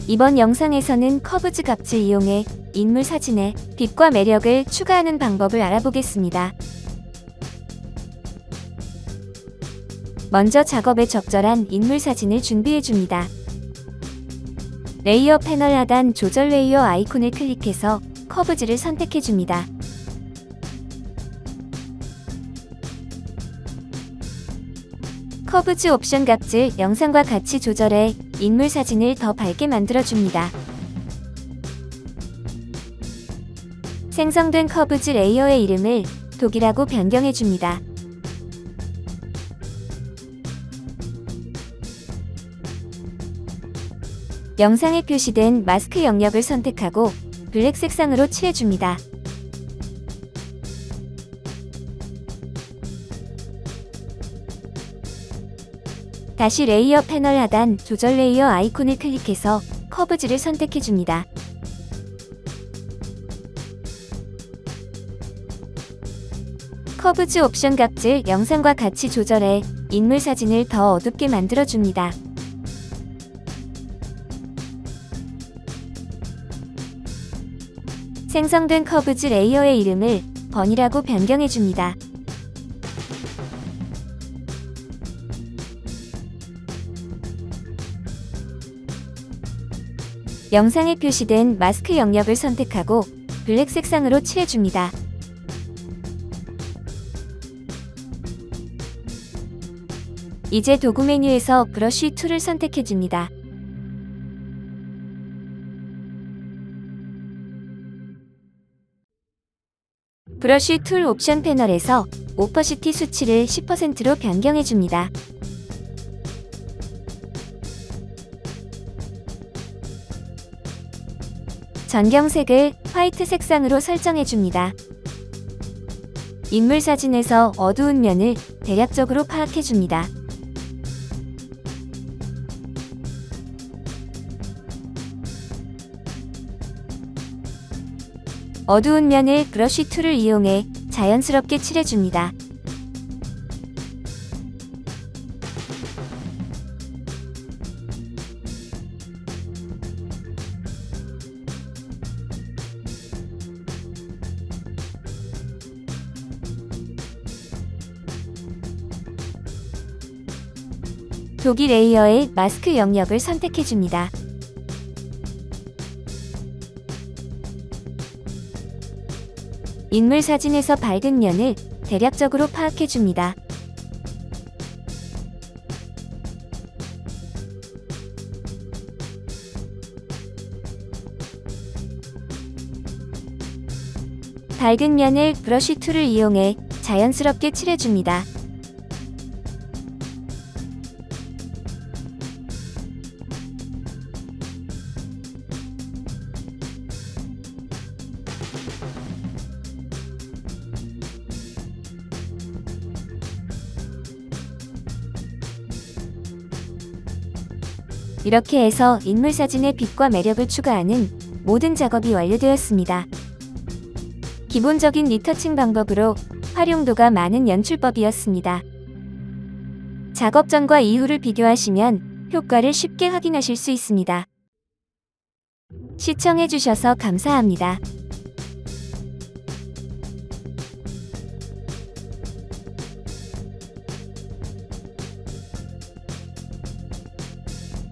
이번 영상에서는 커브즈 값을 이용해 인물 사진에 빛과 매력을 추가하는 방법을 알아보겠습니다. 먼저 작업에 적절한 인물 사진을 준비해줍니다. 레이어 패널 하단 조절 레이어 아이콘을 클릭해서 커브즈를 선택해줍니다. 커브즈 옵션 값을 영상과 같이 조절해 인물 사진을 더 밝게 만들어줍니다. 생성된 커브즈 레이어의 이름을 독이라고 변경해줍니다. 영상에 표시된 마스크 영역을 선택하고 블랙 색상으로 칠해줍니다. 다시 레이어 패널 하단 조절 레이어 아이콘을 클릭해서 커브즈를 선택해줍니다. 커브즈 옵션 값을 영상과 같이 조절해 인물 사진을 더 어둡게 만들어줍니다. 생성된 커브즈 레이어의 이름을 번이라고 변경해줍니다. 영상에 표시된 마스크 영역을 선택하고 블랙 색상으로 칠해줍니다. 이제 도구 메뉴에서 브러쉬 툴을 선택해줍니다. 브러쉬 툴 옵션 패널에서 오퍼시티 수치를 10%로 변경해줍니다. 전경색을 화이트 색상으로 설정해줍니다. 인물 사진에서 어두운 면을 대략적으로 파악해줍니다. 어두운 면을 브러쉬 툴을 이용해 자연스럽게 칠해줍니다. 도기 레이어의 마스크 영역을 선택해줍니다. 인물 사진에서 밝은 면을 대략적으로 파악해줍니다. 밝은 면을 브러쉬 툴을 이용해 자연스럽게 칠해줍니다. 이렇게 해서 인물 사진에 빛과 매력을 추가하는 모든 작업이 완료되었습니다. 기본적인 리터칭 방법으로 활용도가 많은 연출법이었습니다. 작업 전과 이후를 비교하시면 효과를 쉽게 확인하실 수 있습니다. 시청해주셔서 감사합니다.